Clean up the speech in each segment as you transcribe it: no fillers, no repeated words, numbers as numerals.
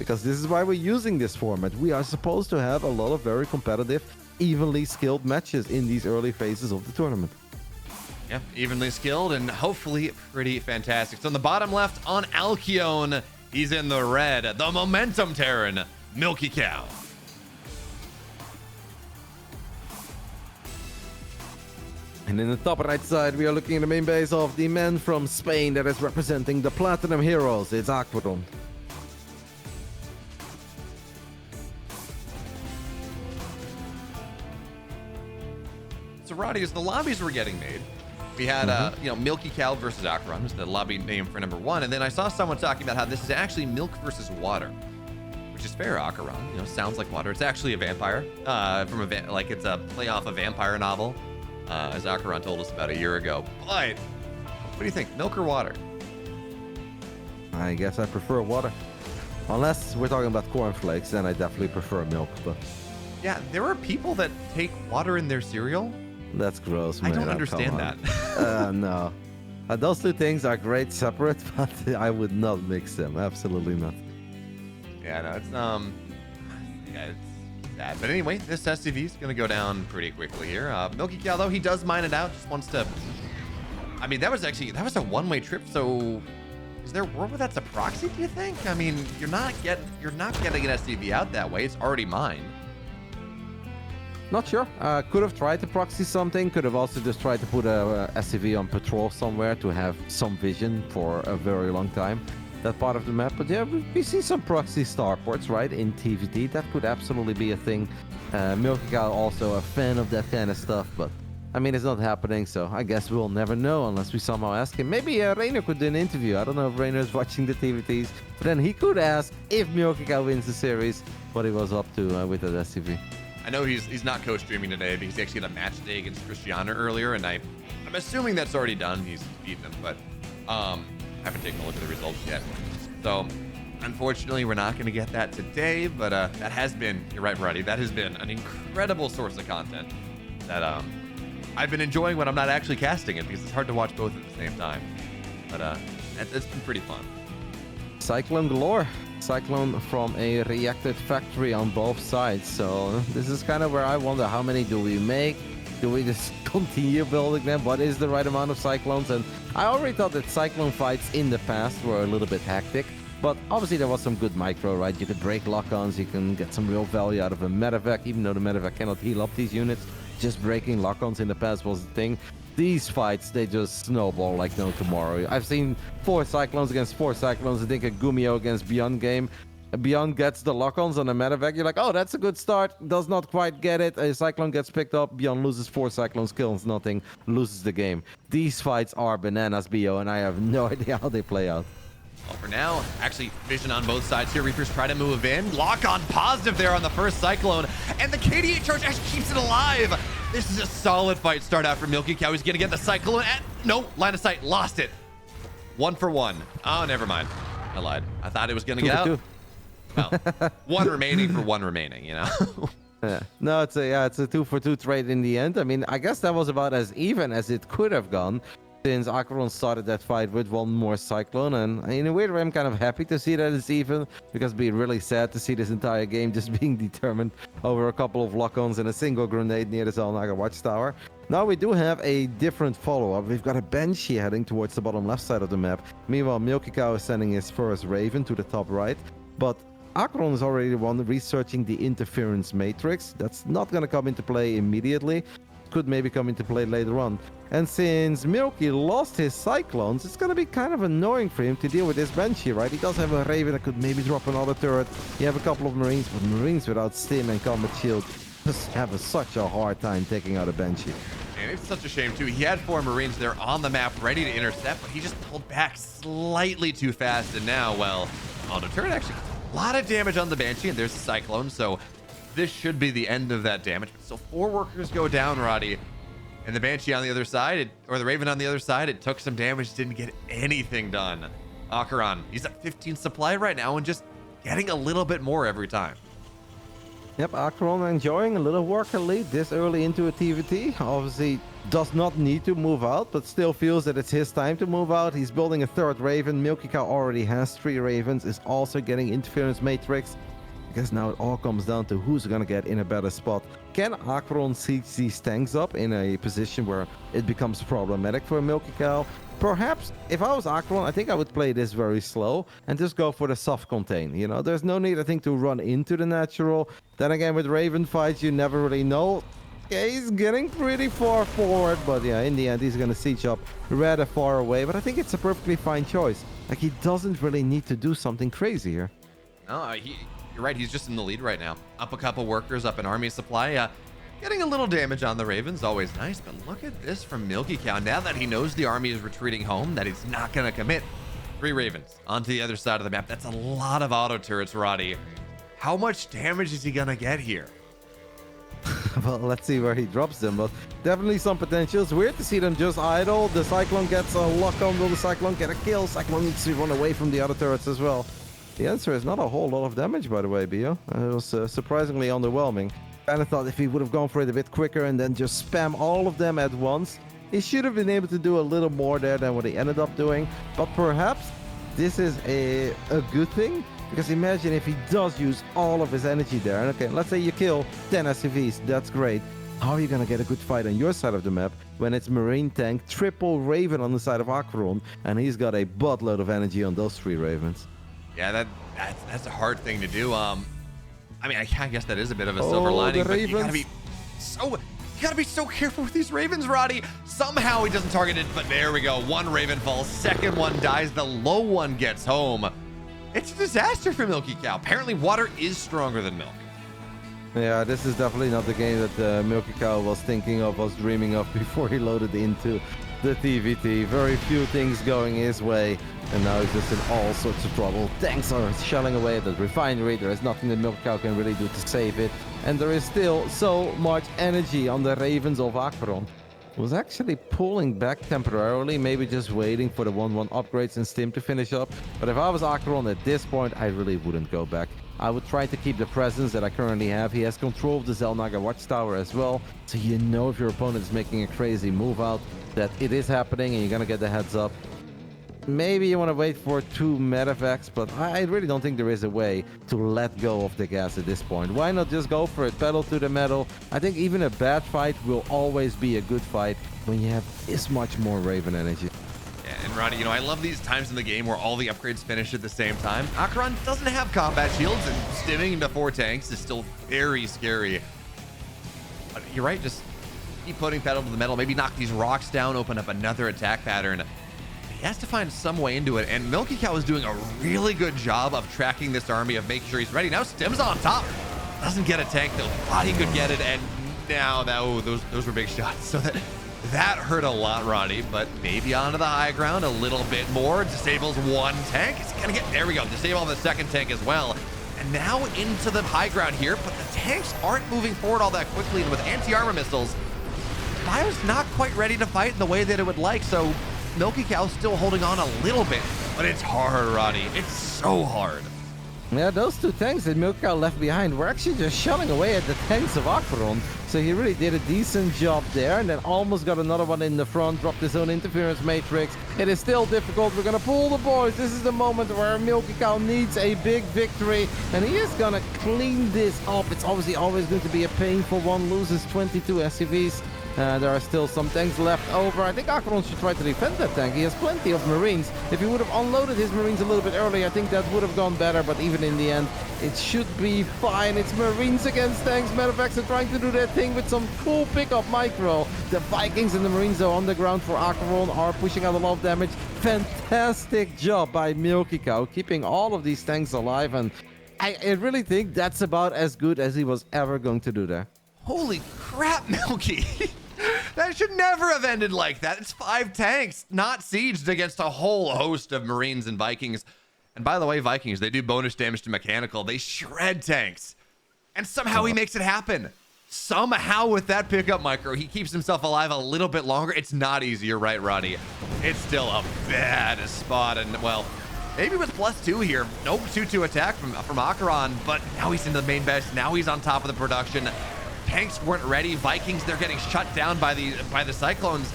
because this is why we're using this format. We are supposed to have a lot of very competitive, evenly skilled matches in these early phases of the tournament. Yeah, evenly skilled and hopefully pretty fantastic. So on the bottom left on AqueroN, he's in the red, the Momentum Terran, Milkicow. And in the top right side, we are looking at the main base of the man from Spain that is representing the Platinum Heroes. It's AqueroN. So Roddy, as the lobbies were getting made, we had Milkicow versus AqueroN was the lobby name for number 1, and then I saw someone talking about how this is actually milk versus water, which is fair. AqueroN, sounds like water. It's actually a vampire it's a play off a vampire novel, as AqueroN told us about a year ago. But what do you think, milk or water? I guess I prefer water, unless we're talking about cornflakes. Then I definitely prefer milk. But yeah, there are people that take water in their cereal. That's gross, man. I don't understand that. No. Those two things are great separate, but I would not mix them. Absolutely not. Yeah, no, it's sad. But anyway, this SCV is going to go down pretty quickly here. Milkicow, though, he does mine it out. Just wants to... I mean, that was a one-way trip, so... Is there a world where that's a proxy, do you think? I mean, you're not getting an SCV out that way. It's already mined. Not sure. Could have tried to proxy something. Could have also just tried to put a SCV on patrol somewhere to have some vision for a very long time. That part of the map. But yeah, we see some proxy starports, right, in TVT. That could absolutely be a thing. Milkicow also a fan of that kind of stuff, but I mean, it's not happening, so I guess we'll never know unless we somehow ask him. Maybe Rainer could do an interview. I don't know if Rainer is watching the TVTs, but then he could ask if Milkicow wins the series, what he was up to with that SCV. I know he's not co-streaming today because he actually had a match day against Cristiano earlier, and I'm assuming that's already done. He's beaten him, but haven't taken a look at the results yet. So unfortunately, we're not going to get that today, but that has been, you're right, Roddy, that has been an incredible source of content that I've been enjoying when I'm not actually casting it, because it's hard to watch both at the same time. But it's been pretty fun. Cyclone galore. Cyclone from a reacted factory on both sides. So this is kind of where I wonder, how many do we make? Do we just continue building them? What is the right amount of cyclones? And I already thought that cyclone fights in the past were a little bit hectic, but obviously there was some good micro, right? You could break lock-ons, you can get some real value out of a medevac, even though the medevac cannot heal up these units. Just breaking lock-ons in the past was the thing. These fights, they just snowball like no tomorrow. I've seen 4 Cyclones against 4 Cyclones. I think a Gumio against Beyond game. Beyond gets the lock-ons on a medevac. You're like, oh, that's a good start. Does not quite get it. A Cyclone gets picked up. Beyond loses 4 Cyclones, kills nothing, loses the game. These fights are bananas, BO, and I have no idea how they play out. Well, for now, actually, vision on both sides here. Reapers try to move in. Lock on positive there on the first Cyclone. And the KDA charge actually keeps it alive. This is a solid fight start out for Milkicow. He's going to get the Cyclone. And no, line of sight. Lost it. 1 for 1. Oh, never mind. I lied. I thought it was going to get out. Well, 1 remaining for 1 remaining, you know? Yeah. No, it's a 2 for 2 trade in the end. I mean, I guess that was about as even as it could have gone, since AqueroN started that fight with 1 more Cyclone. And in a weird way, I'm kind of happy to see that it's even, because it'd be really sad to see this entire game just being determined over a couple of lock-ons and a single grenade near the Zalnaga Watchtower. Now we do have a different follow-up. We've got a Banshee heading towards the bottom left side of the map. Meanwhile, Milkicow is sending his first Raven to the top right. But AqueroN is already the one researching the interference matrix. That's not going to come into play immediately. Could maybe come into play later on. And since Milky lost his Cyclones, it's going to be kind of annoying for him to deal with this Banshee, right? He does have a Raven that could maybe drop another turret. You have a couple of Marines, but Marines without Stim and Combat Shield just have such a hard time taking out a Banshee. And it's such a shame, too. He had 4 Marines there on the map ready to intercept, but he just pulled back slightly too fast. And now, well, on the turret actually gets a lot of damage on the Banshee, and there's the Cyclone, so this should be the end of that damage. So 4 workers go down, Roddy. And the Banshee on the other side, or the Raven on the other side, it took some damage, didn't get anything done. AqueroN, he's at 15 supply right now and just getting a little bit more every time. Yep, AqueroN enjoying a little worker lead this early into a TVT. Obviously does not need to move out, but still feels that it's his time to move out. He's building a third Raven. Milkicow already has 3 Ravens, is also getting interference matrix. I guess now it all comes down to who's gonna get in a better spot. Can AqueroN siege these tanks up in a position where it becomes problematic for Milkicow? Perhaps, if I was AqueroN, I think I would play this very slow and just go for the soft contain. You know, there's no need, I think, to run into the natural. Then again, with Raven fights, you never really know. Yeah, he's getting pretty far forward, but yeah, in the end, he's gonna siege up rather far away. But I think it's a perfectly fine choice. Like, he doesn't really need to do something crazy here. No, you're right. He's just in the lead right now. Up a couple workers, up an army supply. Getting a little damage on the Ravens, always nice. But look at this from Milkicow. Now that he knows the army is retreating home, that he's not going to commit. 3 Ravens onto the other side of the map. That's a lot of auto turrets, Roddy. How much damage is he going to get here? Well, let's see where he drops them, but definitely some potential. It's weird to see them just idle. The Cyclone gets a lock on. Will the Cyclone get a kill? Cyclone needs to run away from the other turrets as well. The answer is not a whole lot of damage, by the way, Bio. It was surprisingly underwhelming. I thought if he would have gone for it a bit quicker and then just spam all of them at once, he should have been able to do a little more there than what he ended up doing. But perhaps this is a good thing, because imagine if he does use all of his energy there. And okay, let's say you kill 10 SCVs, that's great. How are you going to get a good fight on your side of the map when it's Marine tank, triple Raven on the side of AqueroN, and he's got a buttload of energy on those 3 Ravens? Yeah, that's a hard thing to do. I mean, I guess that is a bit of a silver lining, but you gotta be so careful with these Ravens, Roddy. Somehow he doesn't target it, but there we go. 1 Raven falls, 2nd one dies, the low one gets home. It's a disaster for Milkicow. Apparently, water is stronger than milk. Yeah, this is definitely not the game that Milkicow was thinking of, was dreaming of before he loaded into the TVT. Very few things going his way, and now he's just in all sorts of trouble. Tanks are shelling away at the refinery. There is nothing that Milkicow can really do to save it, and there is still so much energy on the Ravens of AqueroN. Was actually pulling back temporarily, maybe just waiting for the 1-1 upgrades and Stim to finish up. But if I was AqueroN at this point, I really wouldn't go back. I would try to keep the presence that I currently have. He has control of the Zelnaga Watchtower as well, so you know if your opponent is making a crazy move out, that it is happening and you're gonna get the heads up. Maybe you want to wait for 2 medevacs, but I really don't think there is a way to let go of the gas at this point. Why not just go for it, pedal to the metal? I think even a bad fight will always be a good fight when you have this much more Raven energy. Yeah, and Roddy, you know, I love these times in the game where all the upgrades finish at the same time. AqueroN doesn't have combat shields, and stimming into 4 tanks is still very scary. But you're right, just keep putting pedal to the metal, maybe knock these rocks down, open up another attack pattern. He has to find some way into it, and Milkicow is doing a really good job of tracking this army, of making sure he's ready. Now Stim's on top. Doesn't get a tank, though. Thought he could get it, and now those were big shots. So that hurt a lot, Roddy, but maybe onto the high ground a little bit more. Disables 1 tank. It's gonna get, there we go. Disable the 2nd tank as well. And now into the high ground here, but the tanks aren't moving forward all that quickly, and with anti-armor missiles, Bio's not quite ready to fight in the way that it would like, so Milkicow's still holding on a little bit, but it's hard, Roddy. It's so hard. Yeah, those 2 tanks that Milkicow left behind were actually just shelling away at the tanks of AqueroN. So he really did a decent job there, and then almost got another one in the front, dropped his own interference matrix. It is still difficult. We're going to pull the boys. This is the moment where Milkicow needs a big victory, and he is going to clean this up. It's obviously always going to be a painful one. Loses 22 SCVs. There are still some tanks left over. I think AqueroN should try to defend that tank. He has plenty of Marines. If he would have unloaded his Marines a little bit earlier, I think that would have gone better. But even in the end, it should be fine. It's Marines against tanks. Medevacs are trying to do their thing with some cool pickup micro. The Vikings and the Marines are on the ground for AqueroN, are pushing out a lot of damage. Fantastic job by Milkicow, keeping all of these tanks alive. And I really think that's about as good as he was ever going to do there. Holy crap, Milky. That should never have ended like that. It's 5 tanks, not sieged against a whole host of Marines and Vikings. And by the way, Vikings, they do bonus damage to mechanical. They shred tanks. And somehow he makes it happen. Somehow with that pickup micro, he keeps himself alive a little bit longer. It's not easy. You're right, Roddy. It's still a bad spot. And, well, maybe with +2 here. Nope, 2-2 attack from AqueroN, but now he's in the main base. Now he's on top of the production. Tanks weren't ready. Vikings, they're getting shut down by the Cyclones.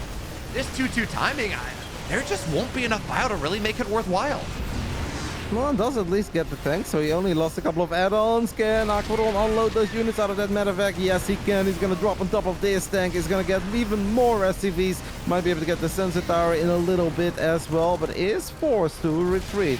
This 2-2 timing, there just won't be enough bio to really make it worthwhile. Well, does at least get the tank, so he only lost a couple of add-ons. Can AqueroN unload those units out of that medevac? Yes, he can. He's going to drop on top of this tank. He's going to get even more SCVs. Might be able to get the sensor tower in a little bit as well, but is forced to retreat.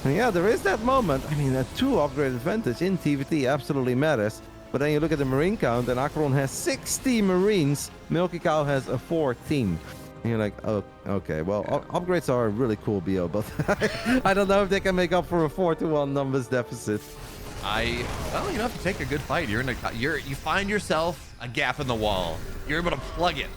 And yeah, there is that moment. I mean, a 2 upgrade advantage in TVT absolutely matters. But then you look at the Marine count, and AqueroN has 60 Marines. Milkicow has a 14. And you're like, oh, okay, well, upgrades are a really cool BO, but I don't know if they can make up for a 4-1 numbers deficit. Well, you have to take a good fight. You find yourself a gap in the wall. You're able to plug it.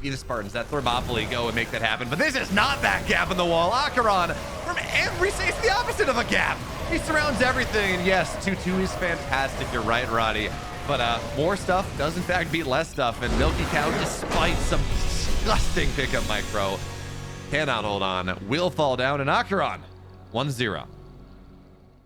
Be the Spartans, that Thermopylae, go and make that happen. But this is not that gap in the wall. AqueroN, from every side, it's the opposite of a gap. He surrounds everything, and yes, 2-2 is fantastic. You're right, Roddy. But more stuff does in fact beat less stuff, and Milkicow, despite some disgusting pickup micro, cannot hold on, will fall down, and AqueroN 1-0.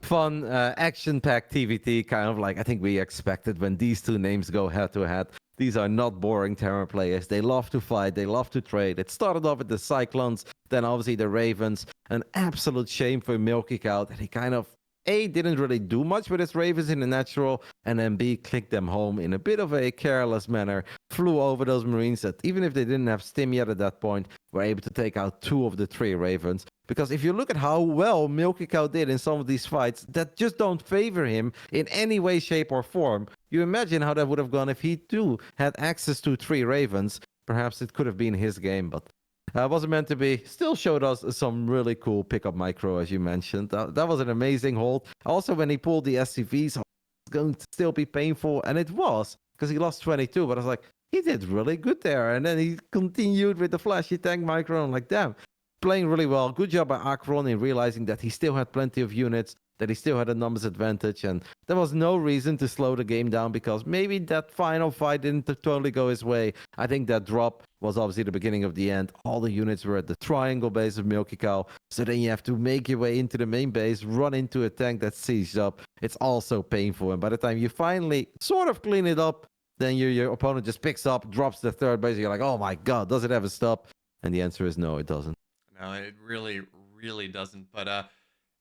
Fun, action-packed TVT, kind of like I think we expected when these two names go head-to-head. These are not boring Terran players. They love to fight. They love to trade. It started off with the Cyclones, then obviously the Ravens. An absolute shame for Milkicow that he kind of A, didn't really do much with his Ravens in the natural, and then B, clicked them home in a bit of a careless manner, flew over those Marines that, even if they didn't have stim yet at that point, were able to take out 2 of the 3 Ravens. Because if you look at how well Milkicow did in some of these fights that just don't favor him in any way, shape, or form, you imagine how that would have gone if he too had access to 3 Ravens. Perhaps it could have been his game, but wasn't meant to be. Still showed us some really cool pickup micro, as you mentioned. That was an amazing hold. Also, when he pulled the SCVs, it's going to still be painful, and it was, because he lost 22, but I was like, he did really good there. And then he continued with the flashy tank micro, and I'm like, damn, playing really well. Good job by AqueroN in realizing that he still had plenty of units, that he still had a numbers advantage, and there was no reason to slow the game down because maybe that final fight didn't totally go his way. I think that drop was obviously the beginning of the end. All the units were at the triangle base of Milkicow, so then you have to make your way into the main base, run into a tank that's sieged up. It's also painful, and by the time you finally sort of clean it up, then your opponent just picks up, drops the third base, and you're like, oh my god, does it ever stop? And the answer is no, it doesn't. No, it really, really doesn't. But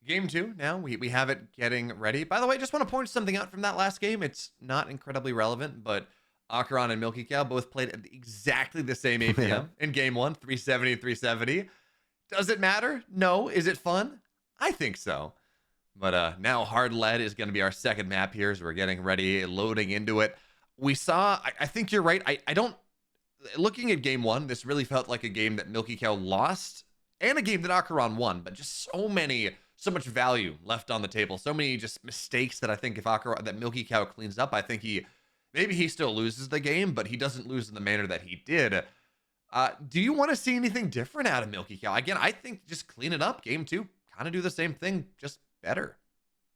game 2 now, we have it getting ready. By the way, just want to point something out from that last game. It's not incredibly relevant, but AqueroN and Milkicow both played at exactly the same APM in game 1, 370, 370. Does it matter? No. Is it fun? I think so. But now Hard Lead is going to be our second map here as we're getting ready, loading into it. We saw, I think you're right. I don't, looking at game 1, this really felt like a game that Milkicow lost and a game that AqueroN won, but just so much value left on the table. So many just mistakes that I think if that Milkicow cleans up, I think maybe he still loses the game, but he doesn't lose in the manner that he did. Do you want to see anything different out of Milkicow? Again, I think just clean it up. Game 2, kind of do the same thing, just better.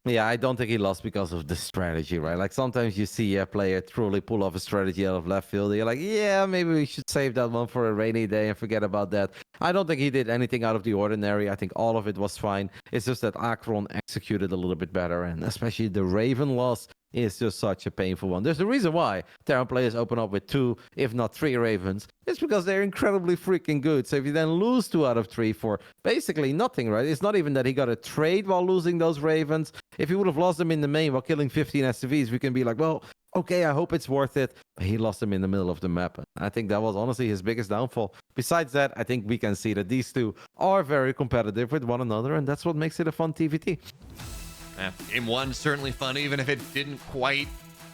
Yeah, I don't think he lost because of the strategy, right? Like sometimes you see a player truly pull off a strategy out of left field. You're like, yeah, maybe we should save that one for a rainy day and forget about that. I don't think he did anything out of the ordinary. I think all of it was fine. It's just that AqueroN executed a little bit better, and especially the Raven loss is just such a painful one. There's a reason why Terran players open up with 2, if not 3 Ravens. It's because they're incredibly freaking good. So if you then lose 2 out of 3 for basically nothing, right? It's not even that he got a trade while losing those Ravens. If he would have lost them in the main while killing 15 SCVs, we can be like, well, okay, I hope it's worth it. But he lost them in the middle of the map. I think that was honestly his biggest downfall. Besides that, I think we can see that these two are very competitive with one another, and that's what makes it a fun TVT. Yeah, game 1 certainly fun, even if it didn't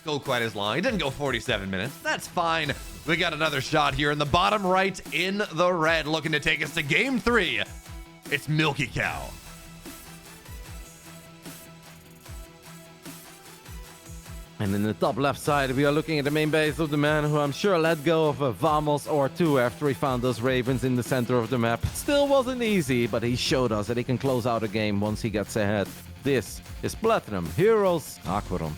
go quite as long. It didn't go 47 minutes. That's fine. We got another shot here in the bottom right in the red, looking to take us to game 3. It's Milkicow. And in the top left side, we are looking at the main base of the man who I'm sure let go of a Vamos or 2 after he found those Ravens in the center of the map. Still wasn't easy, but he showed us that he can close out a game once he gets ahead. This is Platinum Heroes AqueroN.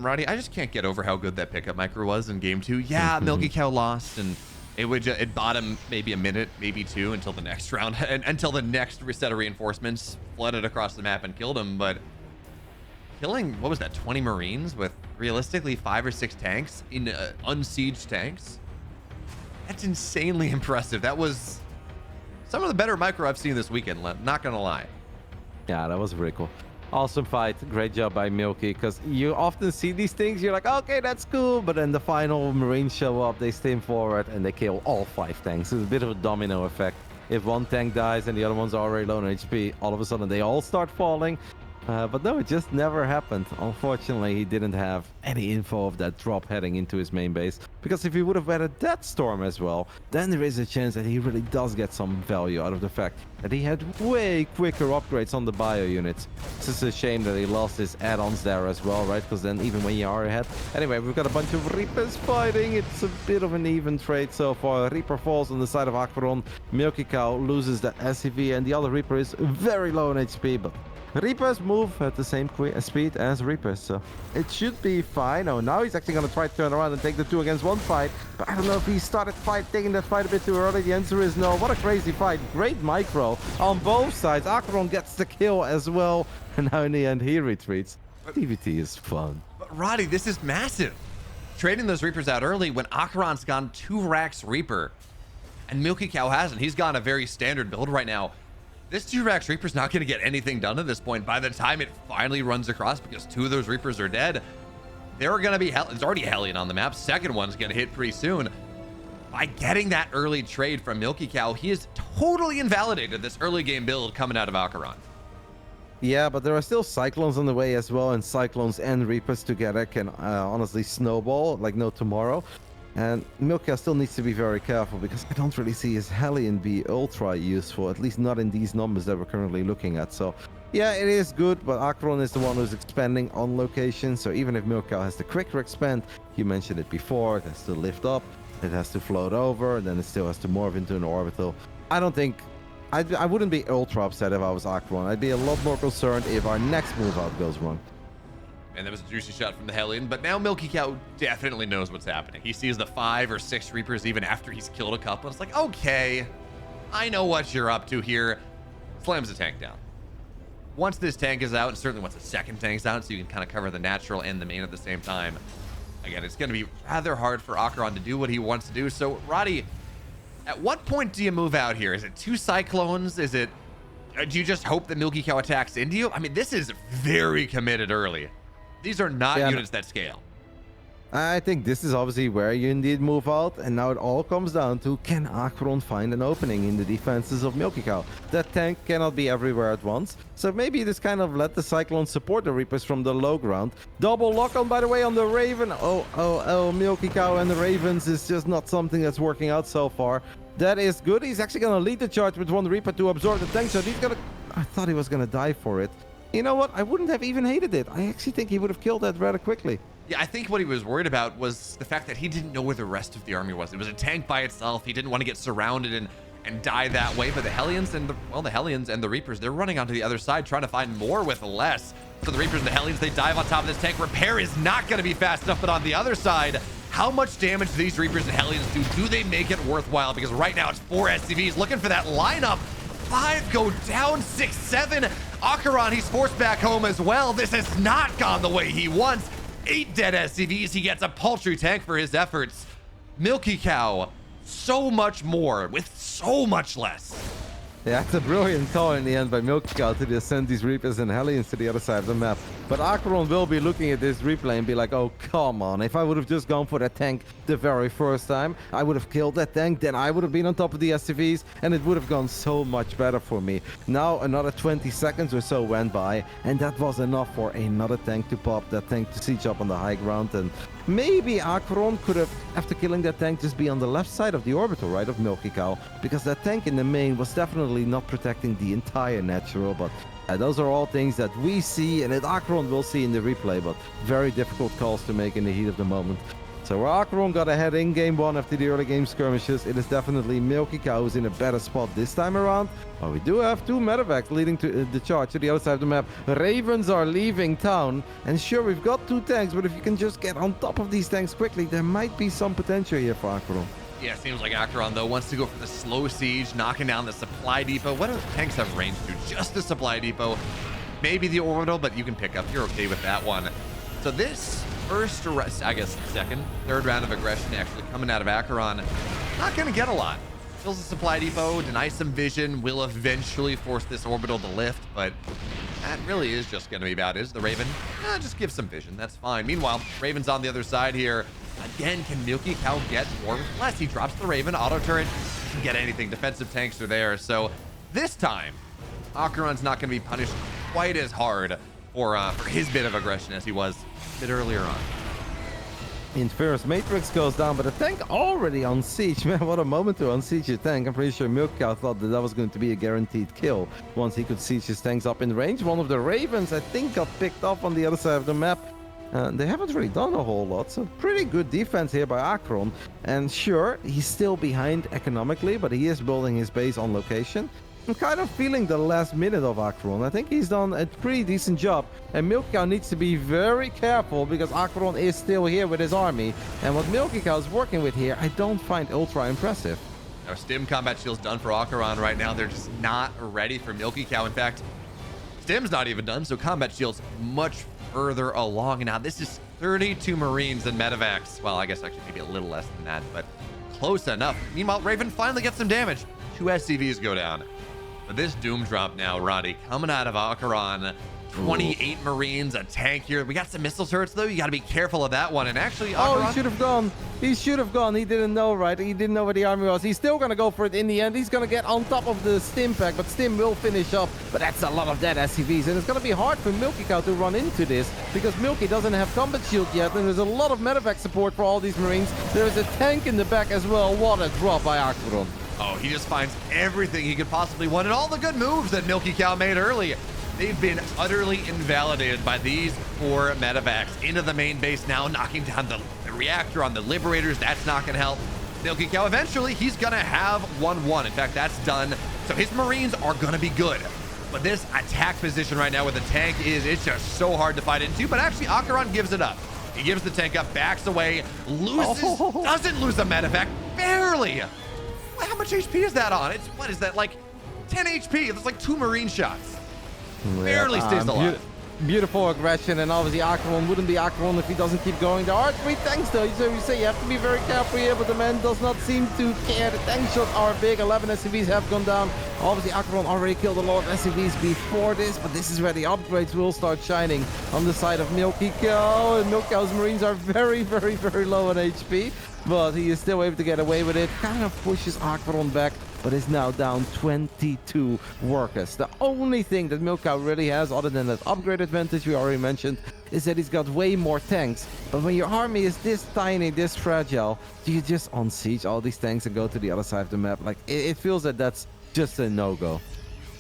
Roddy, I just can't get over how good that pickup micro was in game 2. Yeah, Milkicow lost, and it bought him maybe a minute, maybe 2 until the next round, until the next set of reinforcements flooded across the map and killed him. But killing, what was that, 20 Marines with realistically 5 or 6 tanks in unsieged tanks? That's insanely impressive. That was some of the better micro I've seen this weekend, not gonna lie. Yeah, that was really cool. Awesome fight. Great job by Milky, because you often see these things, you're like, okay, that's cool, but then the final Marines show up, they steam forward, and they kill all 5 tanks. It's a bit of a domino effect. If one tank dies and the other one's already low on HP, all of a sudden they all start falling. But no, it just never happened. Unfortunately, he didn't have any info of that drop heading into his main base. Because if he would have weathered that storm as well, then there is a chance that he really does get some value out of the fact that he had way quicker upgrades on the bio units. It's just a shame that he lost his add-ons there as well, right? Because then even when you are ahead... Anyway, we've got a bunch of Reapers fighting. It's a bit of an even trade so far. Reaper falls on the side of AqueroN. Milkicow loses the SCV, and the other Reaper is very low on HP, but Reapers move at the same speed as Reapers, so it should be fine. Oh, now he's actually going to try to turn around and take the 2 against 1 fight, but I don't know if he started taking that fight a bit too early. The answer is no. What a crazy fight. Great micro on both sides. AqueroN gets the kill as well, and now in the end he retreats. DVT is fun. But Roddy, this is massive. Trading those Reapers out early when AqueroN's gone 2 racks Reaper, and Milkicow hasn't. He's gone a very standard build right now. This 2 racks Reaper's not going to get anything done at this point. By the time it finally runs across, because 2 of those Reapers are dead, they're going to be it's already Hellion on the map. Second one's going to hit pretty soon. By getting that early trade from Milkicow, he has totally invalidated this early game build coming out of AqueroN. Yeah, but there are still Cyclones on the way as well, and Cyclones and Reapers together can honestly snowball like no tomorrow. And Milkicow still needs to be very careful, because I don't really see his Hellion be ultra useful, at least not in these numbers that we're currently looking at. So yeah, it is good, but AqueroN is the one who's expanding on location. So even if Milkicow has the quicker expand, you mentioned it before, it has to lift up, it has to float over, and then it still has to morph into an orbital. I don't think... I wouldn't be ultra upset if I was AqueroN. I'd be a lot more concerned if our next move out goes wrong. And that was a juicy shot from the Hellion, but now Milkicow definitely knows what's happening. He sees the 5 or 6 Reapers even after he's killed a couple. It's like, okay, I know what you're up to here. Slams the tank down. Once this tank is out, and certainly once the second tank's out, so you can kind of cover the natural and the main at the same time, again, it's going to be rather hard for AqueroN to do what he wants to do. So, Roddy, at what point do you move out here? Is it 2 Cyclones? Is it... Do you just hope that Milkicow attacks into you? I mean, this is very committed early. These are not units that scale. I think this is obviously where you indeed move out, and now it all comes down to, can AqueroN find an opening in the defenses of Milkicow? That tank cannot be everywhere at once, so maybe this kind of let the Cyclones support the Reapers from the low ground. Double lock-on, by the way, on the Raven. Oh, Milkicow and the Ravens is just not something that's working out so far. That is good. He's actually going to lead the charge with 1 Reaper to absorb the tank, so he's going to... I thought he was going to die for it. You know what? I wouldn't have even hated it. I actually think he would have killed that rather quickly. Yeah, I think what he was worried about was the fact that he didn't know where the rest of the army was. It was a tank by itself. He didn't want to get surrounded and die that way. But the Hellions and the Hellions and the Reapers, they're running onto the other side, trying to find more with less. So the Reapers and the Hellions, they dive on top of this tank. Repair is not going to be fast enough, but on the other side, how much damage do these Reapers and Hellions do? Do they make it worthwhile? Because right now it's 4 SCVs looking for that lineup. 5 go down, 6, 7. AqueroN, he's forced back home as well. This has not gone the way he wants. 8 dead SCVs. He gets a paltry tank for his efforts. Milkicow, so much more with so much less. Yeah, it's a brilliant call in the end by Milkicow to just send these Reapers and Hellions to the other side of the map. But AqueroN will be looking at this replay and be like, oh, come on. If I would have just gone for that tank the very first time, I would have killed that tank, then I would have been on top of the SCVs, and it would have gone so much better for me. Now, another 20 seconds or so went by, and that was enough for another tank to pop, that tank to siege up on the high ground, and maybe AqueroN could have, after killing that tank, just be on the left side of the orbital, right, of Milkicow, because that tank in the main was definitely not protecting the entire natural, but those are all things that we see and that AqueroN will see in the replay, but very difficult calls to make in the heat of the moment. So where AqueroN got ahead in game 1 after the early game skirmishes, it is definitely Milkicow who's in a better spot this time around. But we do have 2 medevacs leading to the charge to the other side of the map. Ravens are leaving town. And sure, we've got 2 tanks, but if you can just get on top of these tanks quickly, there might be some potential here for AqueroN. Yeah, it seems like AqueroN, though, wants to go for the slow siege, knocking down the supply depot. What do the tanks have range to? Just the supply depot. Maybe the orbital, but you can pick up. You're okay with that one. So this first, I guess, second, third round of aggression actually coming out of AqueroN, not going to get a lot. Fills the supply depot, denies some vision, will eventually force this orbital to lift, but that really is just going to be about it. Is the Raven? Just give some vision. That's fine. Meanwhile, Raven's on the other side here. Again, can Milkicow get more with less? He drops the Raven, auto turret, doesn't get anything. Defensive tanks are there. So this time, AqueroN's not going to be punished quite as hard for his bit of aggression as he was a bit earlier on. Inference Matrix goes down, but the tank already on siege. Man, what a moment to unsiege your tank. I'm pretty sure Milkicow thought that was going to be a guaranteed kill once he could siege his tanks up in range. One of the Ravens, I think, got picked off on the other side of the map. They haven't really done a whole lot, so pretty good defense here by AqueroN. And sure, he's still behind economically, but he is building his base on location. I'm kind of feeling the last minute of AqueroN. I think he's done a pretty decent job. And Milkicow needs to be very careful because AqueroN is still here with his army. And what Milkicow is working with here, I don't find ultra impressive. Now, Stim combat shield's done for AqueroN right now. They're just not ready for Milkicow. In fact, Stim's not even done, so combat shield's much further along. Now, this is 32 Marines and medevacs. Well, I guess actually maybe a little less than that, but close enough. Meanwhile, Raven finally gets some damage. 2 SCVs go down. But this Doom drop now, Roddy, coming out of AqueroN. 28 Marines, a tank here. We got some missile turrets, though. You got to be careful of that one. And actually, AqueroN... Oh, he should have gone. He should have gone. He didn't know, right? He didn't know where the army was. He's still going to go for it in the end. He's going to get on top of the Stim pack, but Stim will finish up. But that's a lot of dead SCVs. And it's going to be hard for Milkicow to run into this because Milky doesn't have combat shield yet. And there's a lot of medevac support for all these Marines. There's a tank in the back as well. What a drop by AqueroN. Oh, he just finds everything he could possibly want. And all the good moves that Milkicow made early, they've been utterly invalidated by these 4 medevacs. Into the main base now, knocking down the reactor on the Liberators. That's not going to help. Milkicow, eventually, he's going to have 1-1. In fact, that's done. So his Marines are going to be good. But this attack position right now with the tank it's just so hard to fight into. But actually, AqueroN gives it up. He gives the tank up, backs away, doesn't lose a medevac, barely. How much HP is that on? What is that, like 10 HP? That's like 2 Marine shots. Barely stays alive. Beautiful aggression, and obviously AqueroN wouldn't be AqueroN if he doesn't keep going. There are 3 tanks though, so you say you have to be very careful here, but the man does not seem to care. The tank shots are big. 11 SCVs have gone down. Obviously AqueroN already killed a lot of SCVs before this, but this is where the upgrades will start shining on the side of Milkicow. And Milkicow's Marines are very, very, very low on HP, but he is still able to get away with it. Kind of pushes AqueroN back, but is now down 22 workers. The only thing that Milkicow really has, other than that upgrade advantage we already mentioned, is that he's got way more tanks. But when your army is this tiny, this fragile, do you just unsiege all these tanks and go to the other side of the map? Like, it feels that that's just a no-go.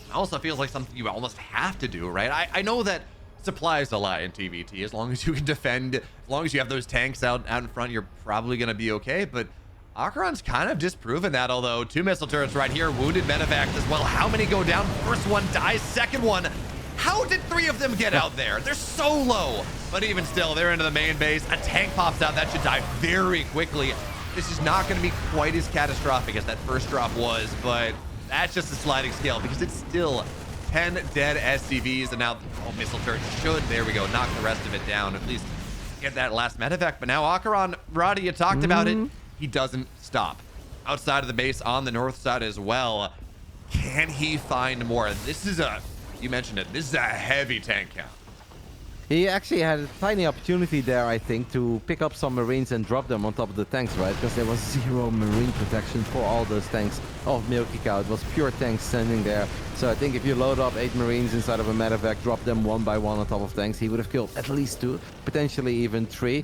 It also feels like something you almost have to do, right? I know that supplies a lot in TVT. As long as you can defend, as long as you have those tanks out in front, you're probably going to be okay. But AqueroN's kind of disproven that, although 2 missile turrets right here, wounded medevacs as well. How many go down? First one dies, second one. How did 3 of them get out there? They're so low. But even still, they're into the main base. A tank pops out. That should die very quickly. This is not going to be quite as catastrophic as that first drop was, but that's just a sliding scale because it's still 10 dead SCVs. And now, missile turret should, there we go, knock the rest of it down. At least get that last medevac. But now AqueroN, Roddy, you talked about it. He doesn't stop. Outside of the base on the north side as well. Can he find more? This is you mentioned it, this is a heavy tank count. He actually had a tiny opportunity there, I think, to pick up some Marines and drop them on top of the tanks, right? Because there was 0 Marine protection for all those tanks of Milkicow. It was pure tanks standing there. So I think if you load up 8 Marines inside of a medevac, drop them 1 by 1 on top of tanks, he would have killed at least 2, potentially even 3.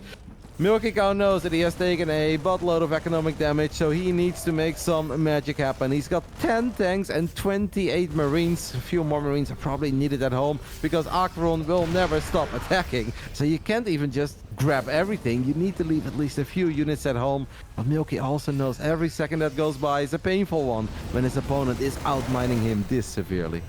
Milkicow knows that he has taken a buttload of economic damage, so he needs to make some magic happen. He's got 10 tanks and 28 Marines. A few more Marines are probably needed at home because AqueroN will never stop attacking. So you can't even just grab everything, you need to leave at least a few units at home. But Milky also knows every second that goes by is a painful one when his opponent is outmining him this severely.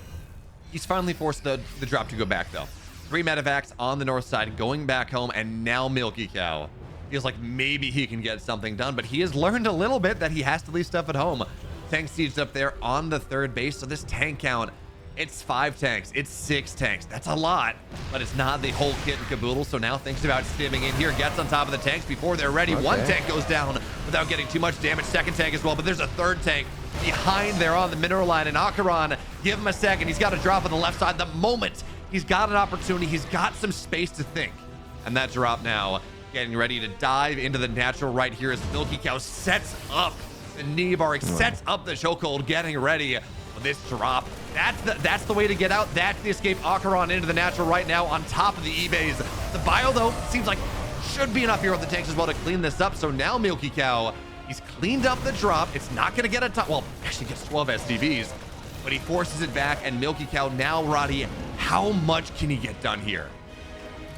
He's finally forced the drop to go back, though. 3 medevacs on the north side, going back home, and now Milkicow feels like maybe he can get something done, but he has learned a little bit that he has to leave stuff at home. Tank sieged up there on the 3rd base, so this tank count, it's 5 tanks, it's 6 tanks. That's a lot, but it's not the whole kit and caboodle, so now thinks about stimming in here, gets on top of the tanks before they're ready. Okay. 1 tank goes down without getting too much damage. 2nd tank as well, but there's a 3rd tank behind there on the mineral line, and AqueroN, give him a second. He's got a drop on the left side. The moment he's got an opportunity, he's got some space to think. And that drop now, getting ready to dive into the natural right here as Milkicow sets up the knee bar, sets up the chokehold, getting ready for this drop. That's the way to get out. That's the escape. AqueroN into the natural right now on top of the E-base. The bio, though, seems like should be enough here with the tanks as well to clean this up. So now Milkicow, he's cleaned up the drop. It's not going to get a ton. Well, actually gets 12 SDVs, but he forces it back. And Milkicow now, Roddy, how much can he get done here?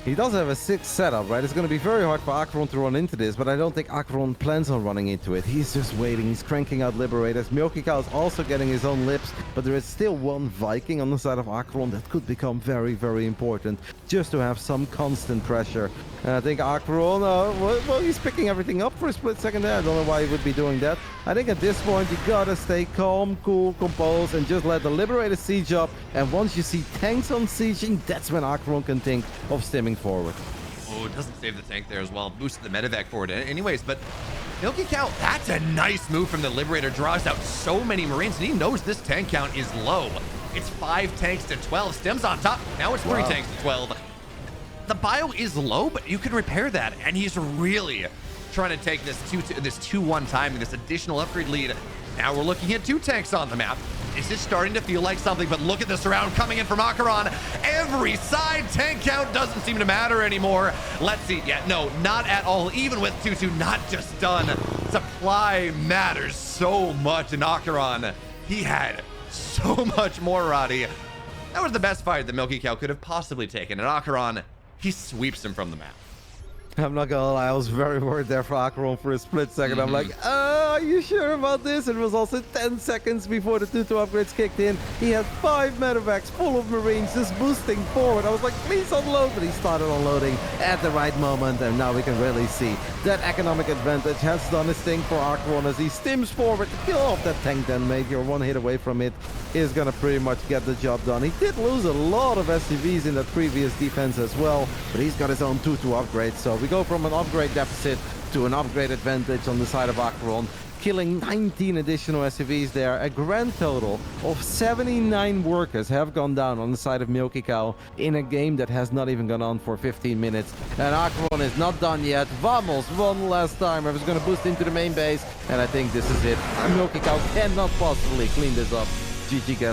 He does have a 6 setup, right? It's going to be very hard for AqueroN to run into this, but I don't think AqueroN plans on running into it. He's just waiting. He's cranking out Liberators. Milkicow is also getting his own lips, but there is still 1 Viking on the side of AqueroN that could become very, very important just to have some constant pressure. And I think AqueroN, well, he's picking everything up for a split second there. I don't know why he would be doing that. I think at this point, you gotta stay calm, cool, composed, and just let the Liberator siege up. And once you see tanks on sieging, that's when AqueroN can think of stimming forward. Oh, it doesn't save the tank there as well. Boosted the medevac forward anyways, but Milkicow, that's a nice move from the Liberator. Draws out so many Marines, and he knows this tank count is low. It's 5 tanks to 12. Stem's on top. Now it's 3 tanks to 12. The bio is low, but you can repair that, and he's really trying to take this 2-1 timing, this additional upgrade lead. Now we're looking at 2 tanks on the map. This is starting to feel like something, but look at this round coming in from AqueroN. Every side tank count doesn't seem to matter anymore. Let's see. Yeah, no, not at all. Even with 2-2 not just done. Supply matters so much in AqueroN. He had so much more, Roddy. That was the best fight that Milkicow could have possibly taken. And AqueroN, he sweeps him from the map. I'm not gonna lie, I was very worried there for AqueroN for a split second. I'm like, are you sure about this? It was also 10 seconds before the 2-2 upgrades kicked in. He had 5 medevacs full of Marines just boosting forward. I was like, please unload, but he started unloading at the right moment, and now we can really see that economic advantage has done his thing for AqueroN as he stims forward to kill off that tank then, mate. You're 1 hit away from it. Is gonna pretty much get the job done. He did lose a lot of SCVs in that previous defense as well, but he's got his own 2-2 upgrade, so we go from an upgrade deficit to an upgrade advantage on the side of AqueroN, killing 19 additional SCVs there. A grand total of 79 workers have gone down on the side of Milkicow in a game that has not even gone on for 15 minutes. And AqueroN is not done yet. Vamos, 1 last time. I was going to boost into the main base, and I think this is it. Milkicow cannot possibly clean this up. GG, guys.